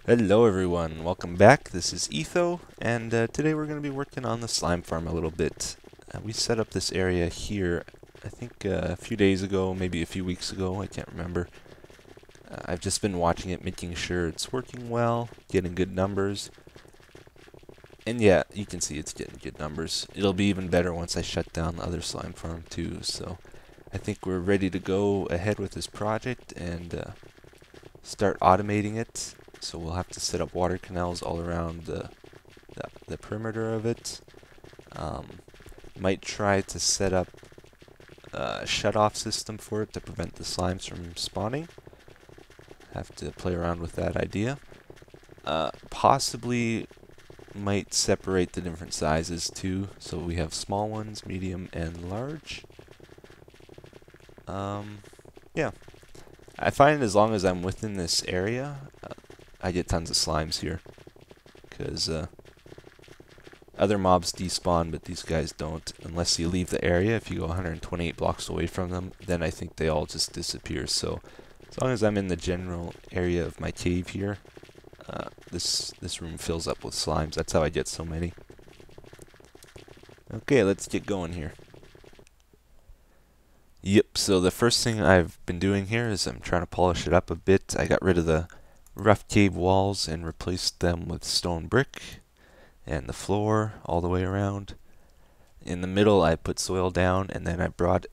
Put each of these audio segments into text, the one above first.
Hello everyone, welcome back. This is Etho, and today we're going to be working on the slime farm a little bit. We set up this area here, I think a few days ago, maybe a few weeks ago, I can't remember. I've just been watching it, making sure it's working well, getting good numbers. And yeah, you can see it's getting good numbers. It'll be even better once I shut down the other slime farm too, so I think we're ready to go ahead with this project and start automating it. So we'll have to set up water canals all around the perimeter of it. Might try to set up a shut-off system for it to prevent the slimes from spawning. Have to play around with that idea. Possibly might separate the different sizes too, so we have small ones, medium, and large. Yeah. I find as long as I'm within this area, I get tons of slimes here, because other mobs despawn, but these guys don't, unless you leave the area. If you go 128 blocks away from them, then I think they all just disappear. So as long as I'm in the general area of my cave here, this room fills up with slimes. That's how I get so many. Okay, let's get going here. Yep, so the first thing I've been doing here is I'm trying to polish it up a bit. I got rid of the rough cave walls and replaced them with stone brick, and the floor all the way around. In the middle I put soil down, and then I brought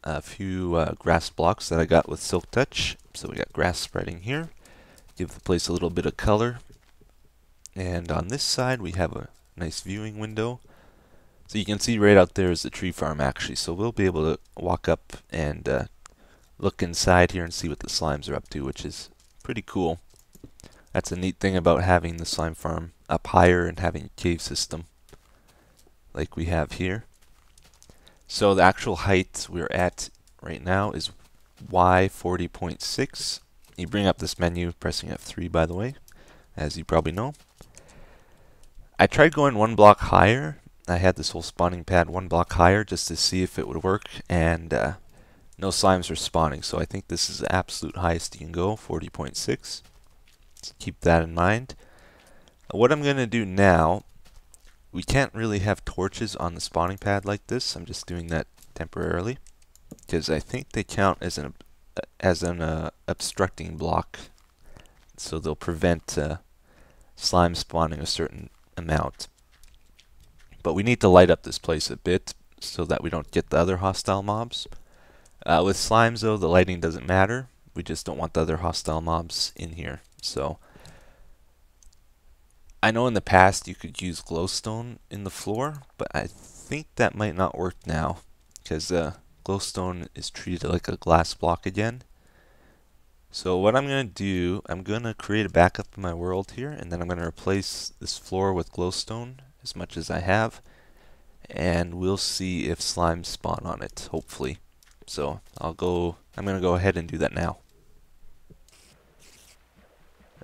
a few grass blocks that I got with Silk Touch. So we got grass spreading here, give the place a little bit of color. And on this side we have a nice viewing window. So you can see right out there is the tree farm actually, so we'll be able to walk up and look inside here and see what the slimes are up to, which is pretty cool. That's a neat thing about having the slime farm up higher and having a cave system like we have here. So the actual height we're at right now is Y40.6. You bring up this menu pressing F3, by the way, as you probably know. I tried going one block higher. I had this whole spawning pad one block higher just to see if it would work, and no slimes are spawning. So I think this is the absolute highest you can go, 40.6. Keep that in mind. What I'm going to do now, we can't really have torches on the spawning pad like this. I'm just doing that temporarily because I think they count as an obstructing block, so they'll prevent slime spawning a certain amount. But we need to light up this place a bit so that we don't get the other hostile mobs. With slimes though, the lighting doesn't matter. We just don't want the other hostile mobs in here. So I know in the past you could use glowstone in the floor, but I think that might not work now because glowstone is treated like a glass block again. So what I'm going to do, I'm going to create a backup in my world here, and then I'm going to replace this floor with glowstone as much as I have, and we'll see if slimes spawn on it, hopefully. So I'm going to go ahead and do that now.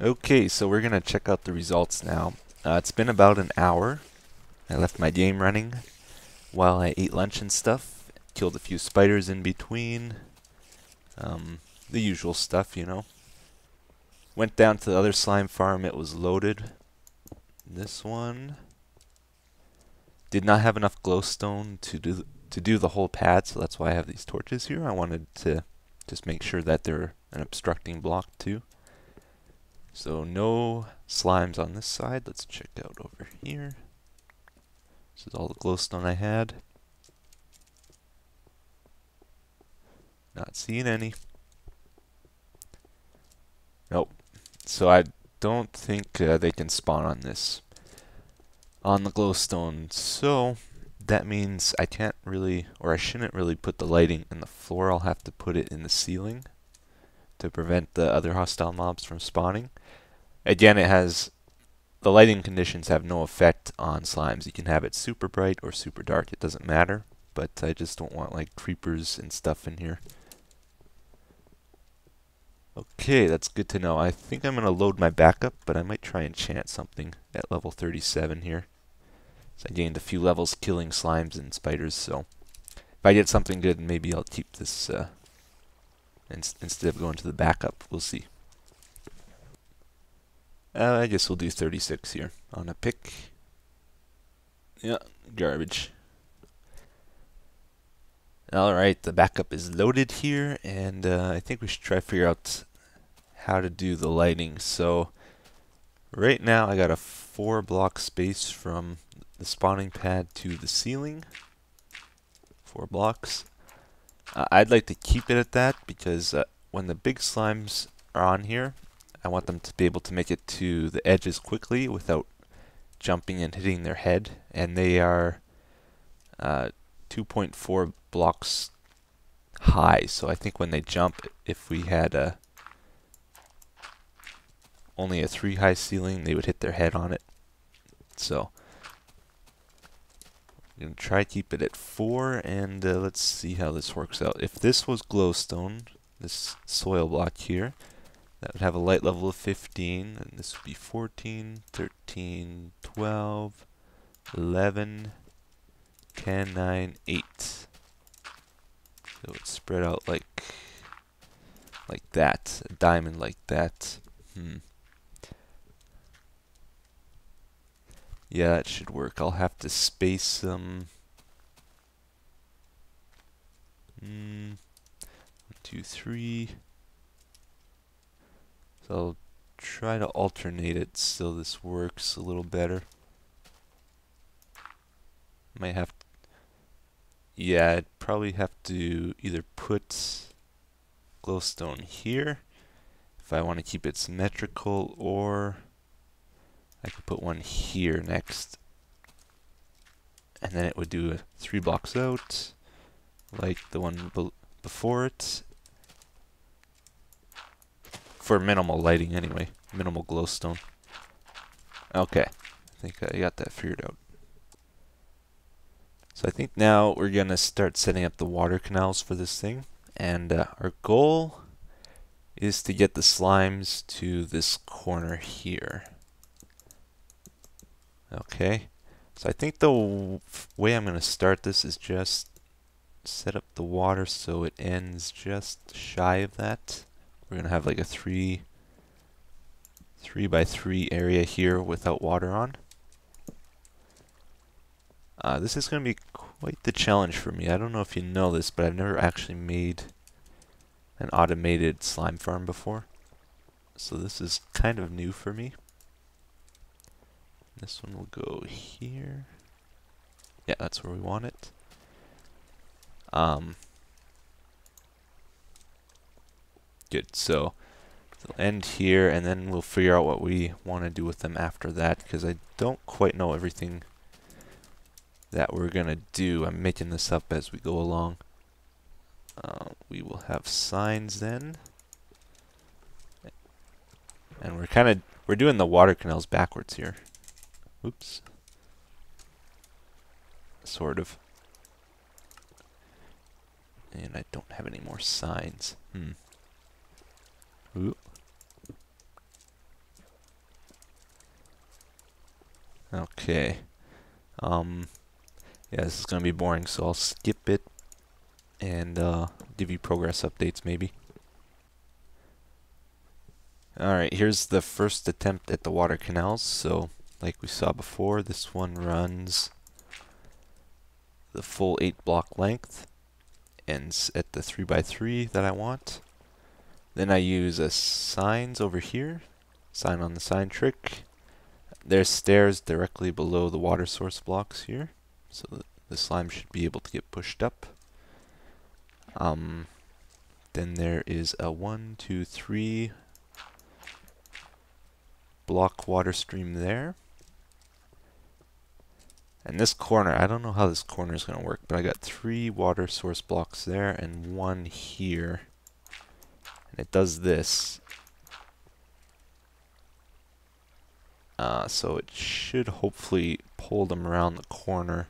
Okay, so we're going to check out the results now. It's been about an hour. I left my game running while I ate lunch and stuff. Killed a few spiders in between. The usual stuff, you know. Went down to the other slime farm. It was loaded. This one did not have enough glowstone to do the whole pad, so that's why I have these torches here. I wanted to just make sure that they're an obstructing block too. So no slimes on this side. Let's check out over here. This is all the glowstone I had. Not seeing any. Nope. So I don't think they can spawn on this, on the glowstone. So that means I can't really, or I shouldn't really put the lighting in the floor. I'll have to put it in the ceiling to prevent the other hostile mobs from spawning. Again, the lighting conditions have no effect on slimes. You can have it super bright or super dark, it doesn't matter, but I just don't want like creepers and stuff in here. Okay, that's good to know. I think I'm going to load my backup, but I might try and enchant something at level 37 here. So I gained a few levels killing slimes and spiders, so if I get something good, maybe I'll keep this instead of going to the backup. We'll see. I guess we'll do 36 here on a pick. Yeah, garbage. Alright, the backup is loaded here, and I think we should try to figure out how to do the lighting. So right now I got a 4-block space from the spawning pad to the ceiling. 4 blocks. I'd like to keep it at that because when the big slimes are on here, I want them to be able to make it to the edges quickly without jumping and hitting their head, and they are 2.4 blocks high, so I think when they jump, if we had only a 3 high ceiling, they would hit their head on it. So I'm going to try to keep it at 4, and let's see how this works out. If this was glowstone, this soil block here, that would have a light level of 15, and this would be 14, 13, 12, 11, 10, 9, 8. So it's spread out like that, a diamond like that. Yeah, that should work. I'll have to space them. 1, 2, 3. So I'll try to alternate it so this works a little better. Might have to, yeah, I'd probably have to either put glowstone here if I want to keep it symmetrical, or I could put one here next, and then it would do 3 blocks out like the one before it, for minimal lighting anyway, minimal glowstone. Okay, I think I got that figured out. So I think now we're gonna start setting up the water canals for this thing, and our goal is to get the slimes to this corner here. Okay, so I think the way I'm gonna start this is just set up the water so it ends just shy of that. We're gonna have like a 3 by 3 area here without water on. This is going to be quite the challenge for me. I don't know if you know this, but I've never actually made an automated slime farm before. So this is kind of new for me. This one will go here. Yeah, that's where we want it. Good, so they'll end here, and then we'll figure out what we want to do with them after that, because I don't quite know everything that we're gonna do. I'm making this up as we go along. We will have signs then, and we're doing the water canals backwards here. Oops. Sort of. And I don't have any more signs. Ooh. Okay. Yeah, this is going to be boring, so I'll skip it and give you progress updates maybe. Alright, here's the first attempt at the water canals. So, like we saw before, this one runs the full 8-block length, ends at the 3 by 3 that I want. Then I use a signs over here, sign on the sign trick. There's stairs directly below the water source blocks here, so the slime should be able to get pushed up. Then there is a 1, 2, 3 block water stream there. And this corner, I don't know how this corner is going to work, but I got 3 water source blocks there and 1 here. And it does this. So it should hopefully pull them around the corner.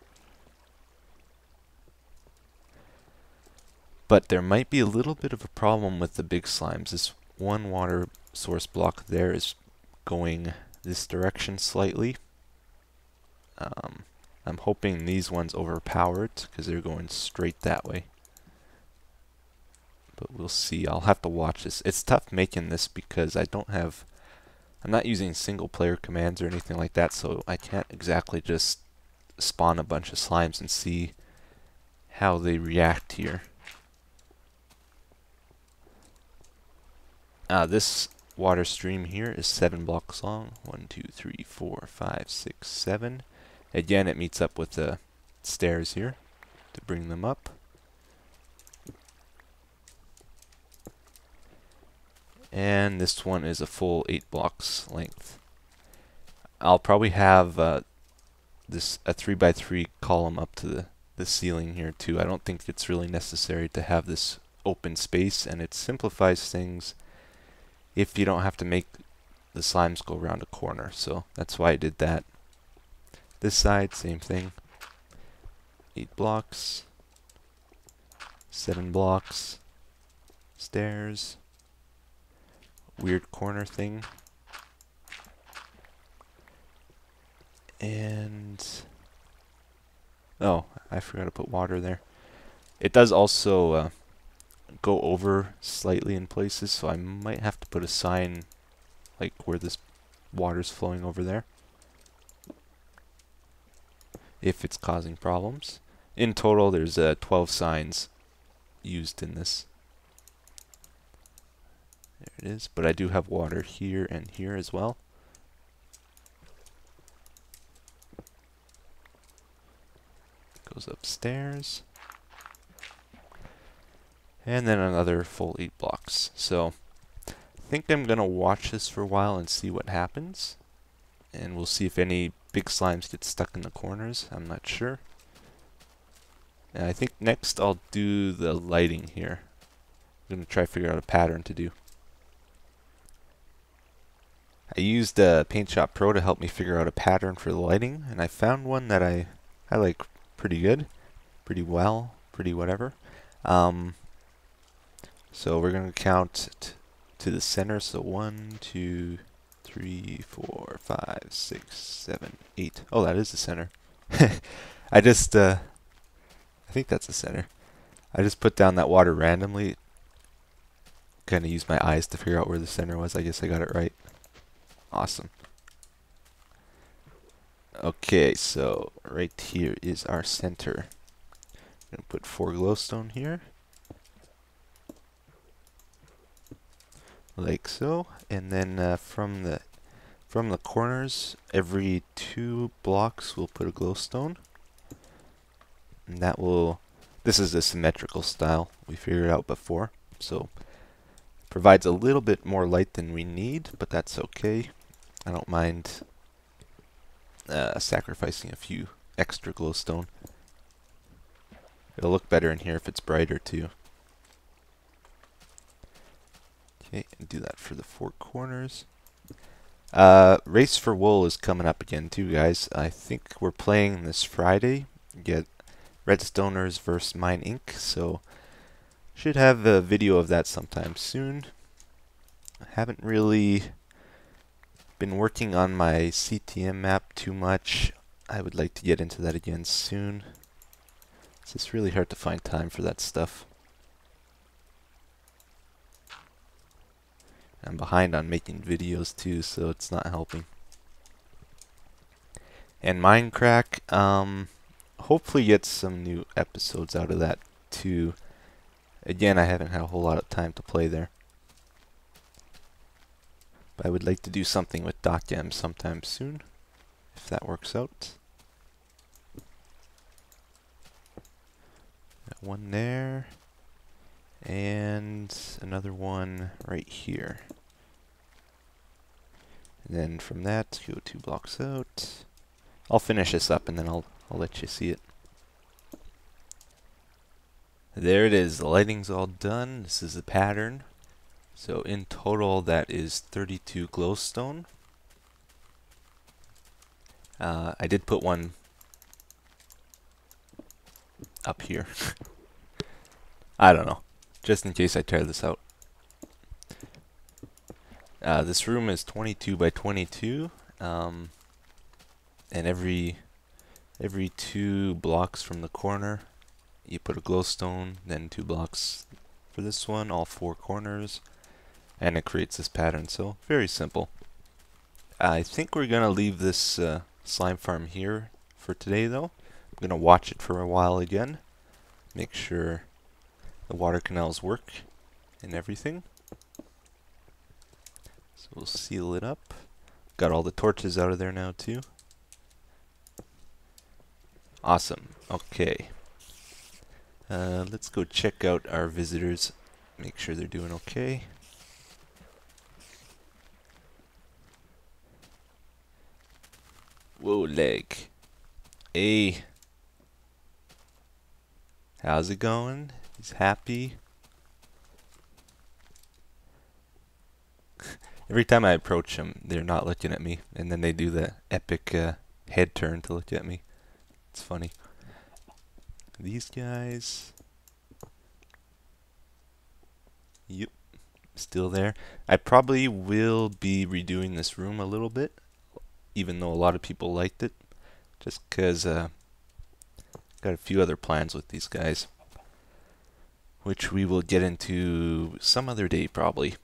But there might be a little bit of a problem with the big slimes. This 1 water source block there is going this direction slightly. I'm hoping these ones overpower it because they're going straight that way. But we'll see. I'll have to watch this. It's tough making this because I don't have I'm not using single player commands or anything like that, so I can't exactly just spawn a bunch of slimes and see how they react here. This water stream here is 7 blocks long. 1, 2, 3, 4, 5, 6, 7. Again, it meets up with the stairs here to bring them up. And this one is a full 8 blocks length. I'll probably have this a 3x3 column up to the ceiling here too. I don't think it's really necessary to have this open space, and it simplifies things if you don't have to make the slimes go around a corner. So that's why I did that. This side, same thing. 8 blocks, 7 blocks, stairs, weird corner thing, and oh, I forgot to put water there. It does also go over slightly in places, so I might have to put a sign like where this water's flowing over there if it's causing problems. In total, there's 12 signs used in this. There it is, but I do have water here and here as well. Goes upstairs. And then another full 8 blocks. So I think I'm going to watch this for a while and see what happens. And we'll see if any big slimes get stuck in the corners. I'm not sure. And I think next I'll do the lighting here. I'm going to try to figure out a pattern to do. I used Paint Shop Pro to help me figure out a pattern for the lighting, and I found one that I like pretty good, pretty well, pretty whatever. So we're going to count to the center. So 1, 2, 3, 4, 5, 6, 7, 8. Oh, that is the center. I just, I think that's the center. I just put down that water randomly. Kind of used my eyes to figure out where the center was. I guess I got it right. Awesome. Okay, so right here is our center. I'm going to put 4 glowstone here. Like so. And then from the corners, every 2 blocks we'll put a glowstone. And that will, this is a symmetrical style we figured out before. So provides a little bit more light than we need, but that's okay. I don't mind sacrificing a few extra glowstone. It'll look better in here if it's brighter too. Okay, and do that for the 4 corners. Race for Wool is coming up again too, guys. I think we're playing this Friday. Get Redstoners versus Mine Inc. So should have a video of that sometime soon. I haven't really been working on my CTM map too much. I would like to get into that again soon. It's just really hard to find time for that stuff. I'm behind on making videos too, so it's not helping. And Minecraft, hopefully get some new episodes out of that too. Again, I haven't had a whole lot of time to play there. But I would like to do something with .gem sometime soon, if that works out. Got one there, and another one right here. And then from that, go 2 blocks out. I'll finish this up and then I'll let you see it. There it is, the lighting's all done. This is the pattern. So in total that is 32 glowstone. I did put one up here. I don't know, just in case I tear this out. This room is 22 by 22, and every 2 blocks from the corner you put a glowstone, then 2 blocks for this one, all 4 corners, and it creates this pattern. So very simple. I think we're gonna leave this slime farm here for today, though. I'm gonna watch it for a while again, make sure the water canals work and everything. So we'll seal it up. Got all the torches out of there now too. Awesome. Okay. Let's go check out our visitors. Make sure they're doing okay. Whoa, leg. Hey. How's it going? He's happy. Every time I approach them, they're not looking at me, and then they do the epic head turn to look at me. It's funny. These guys. Yep, still there. I probably will be redoing this room a little bit, even though a lot of people liked it, just because got a few other plans with these guys, which we will get into some other day probably.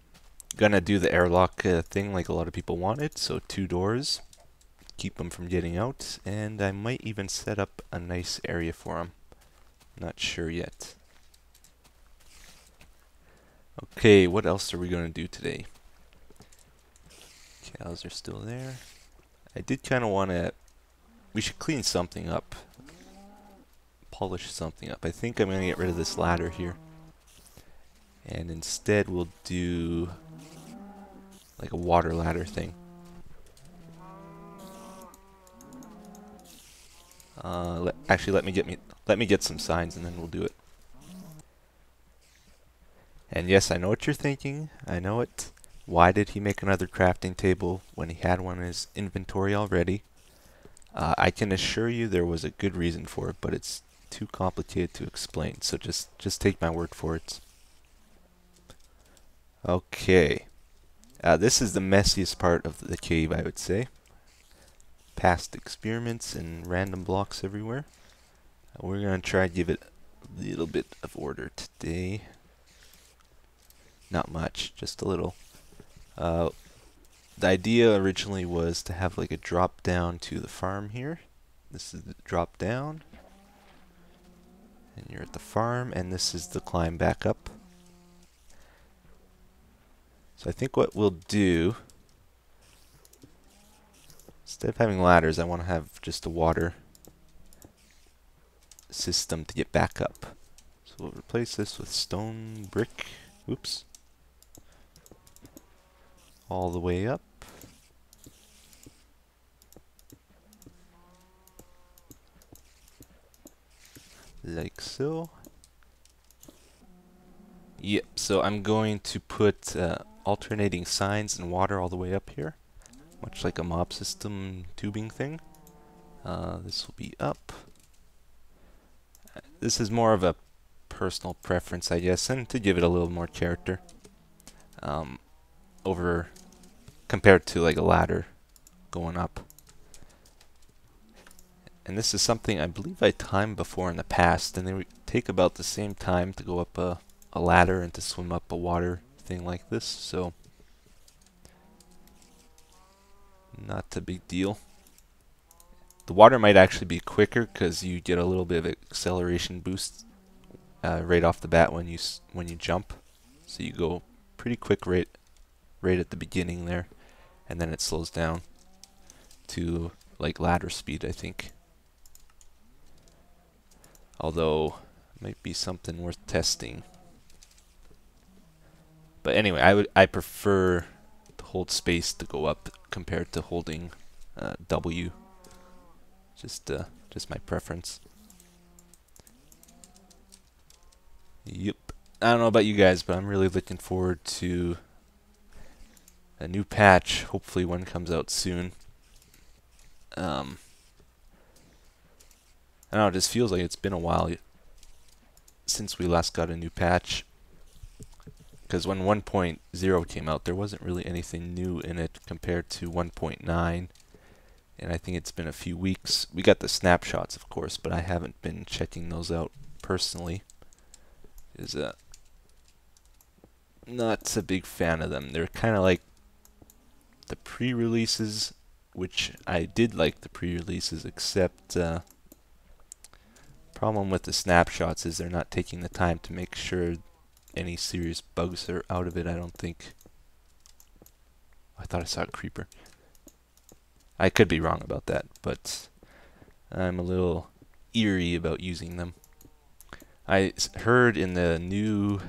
Gonna do the airlock thing like a lot of people wanted, so 2 doors, keep them from getting out, and I might even set up a nice area for them. Not sure yet. Okay, what else are we gonna do today? Cows are still there. I did kind of want to, we should clean something up, polish something up. I think I'm gonna get rid of this ladder here, and instead we'll do like a water ladder thing. Actually, let me get some signs, and then we'll do it. And yes, I know what you're thinking. I know it. Why did he make another crafting table when he had one in his inventory already? I can assure you there was a good reason for it, but it's too complicated to explain. So just take my word for it. Okay. This is the messiest part of the cave, I would say. Past experiments and random blocks everywhere. We're going to try to give it a little bit of order today. Not much, just a little. The idea originally was to have like a drop down to the farm here. This is the drop down. And you're at the farm, and this is the climb back up. So I think what we'll do, instead of having ladders, I want to have just a water system to get back up. So we'll replace this with stone brick. Oops. All the way up. Like so. Yep, so I'm going to put alternating signs and water all the way up here, much like a mob system tubing thing. This will be up. This is more of a personal preference, I guess, and to give it a little more character. Over compared to like a ladder going up. And this is something I believe I timed before in the past, and they would take about the same time to go up a ladder and to swim up a water thing like this, so not a big deal. The water might actually be quicker because you get a little bit of acceleration boost right off the bat when you jump, so you go pretty quick right at the beginning there, and then it slows down to like ladder speed, I think. Although it might be something worth testing. But anyway, I prefer to hold space to go up compared to holding W. Just my preference. Yep. I don't know about you guys, but I'm really looking forward to a new patch. Hopefully one comes out soon. I don't know, it just feels like it's been a while since we last got a new patch. Because when 1.0 came out, there wasn't really anything new in it compared to 1.9. And I think it's been a few weeks. We got the snapshots, of course, but I haven't been checking those out personally. Not a big fan of them. They're kind of like the pre-releases, which I did like the pre-releases, except problem with the snapshots is they're not taking the time to make sure any serious bugs are out of it, I don't think. I thought I saw a creeper. I could be wrong about that, but I'm a little eerie about using them. I heard in the new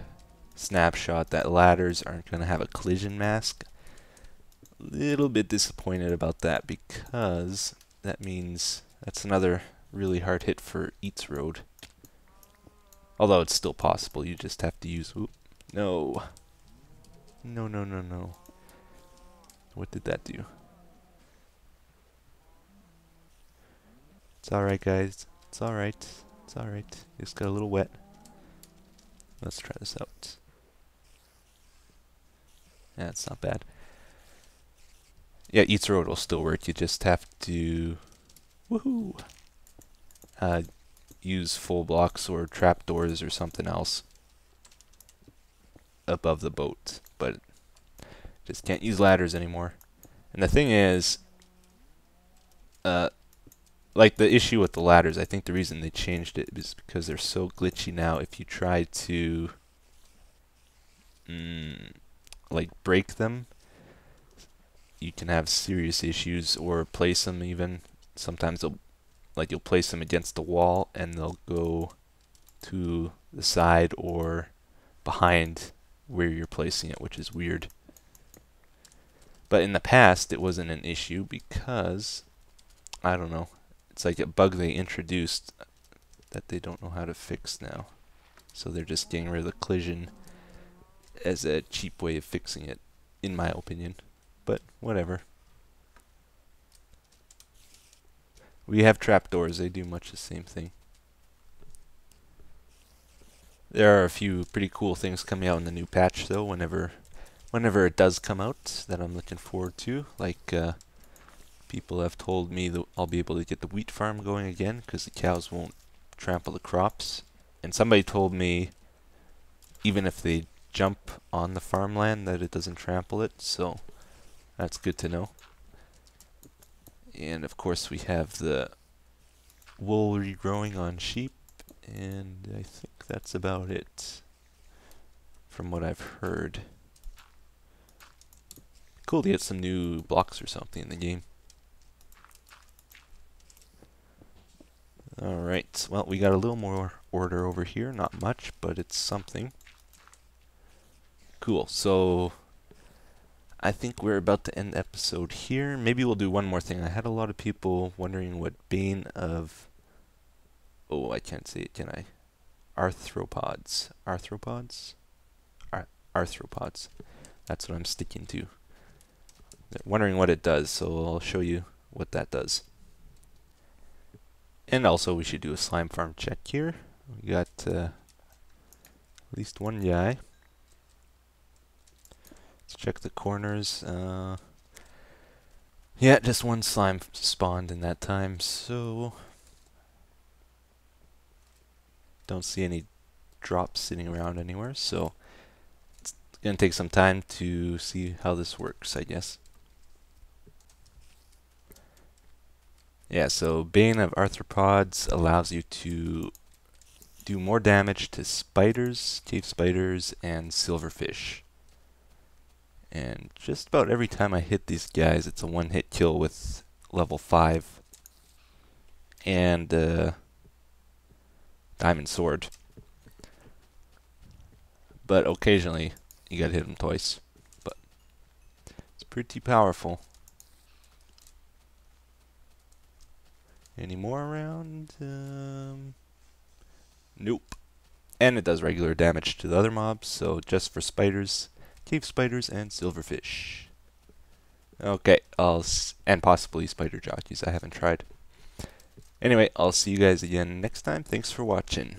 snapshot that ladders aren't going to have a collision mask. Little bit disappointed about that because that means that's another really hard hit for Eats Road. Although it's still possible, you just have to use... Oop, no. No, no, no, no. What did that do? It's alright, guys. It's alright. It's alright. Just got a little wet. Let's try this out. Yeah, it's not bad. Yeah, Eats Road will still work. You just have to... Woohoo! Use full blocks or trapdoors or something else above the boat. But just can't use ladders anymore. And the thing is... like the issue with the ladders, I think the reason they changed it is because they're so glitchy now. If you try to like break them, you can have serious issues, or place them even. Sometimes you'll place them against the wall and they'll go to the side or behind where you're placing it, which is weird. But in the past it wasn't an issue because, I don't know, it's like a bug they introduced that they don't know how to fix now. So they're just getting rid of the collision as a cheap way of fixing it, in my opinion. But whatever. We have trapdoors, they do much the same thing. There are a few pretty cool things coming out in the new patch though, whenever it does come out, that I'm looking forward to. Like, people have told me that I'll be able to get the wheat farm going again because the cows won't trample the crops. And somebody told me even if they jump on the farmland that it doesn't trample it, so that's good to know. And of course we have the wool regrowing on sheep, and I think that's about it from what I've heard. Cool to get some new blocks or something in the game. Alright, well, we got a little more order over here. Not much, but it's something. Cool, so I think we're about to end the episode here. Maybe we'll do one more thing. I had a lot of people wondering what Bane of... Oh, I can't say it, can I? Arthropods. Arthropods? Arthropods. That's what I'm sticking to. They're wondering what it does, so I'll show you what that does. And also we should do a slime farm check here. We got at least one guy. Let's check the corners. Yeah, just one slime spawned in that time, so don't see any drops sitting around anywhere, so it's gonna take some time to see how this works, I guess. Yeah, so Bane of Arthropods allows you to do more damage to spiders, cave spiders, and silverfish. And just about every time I hit these guys, it's a one-hit kill with level 5 and diamond sword. But occasionally, you gotta hit them twice. But it's pretty powerful. Any more around? Nope. And it does regular damage to the other mobs, so just for spiders, cave spiders, and silverfish. Okay, and possibly spider jockeys. I haven't tried. Anyway, I'll see you guys again next time. Thanks for watching.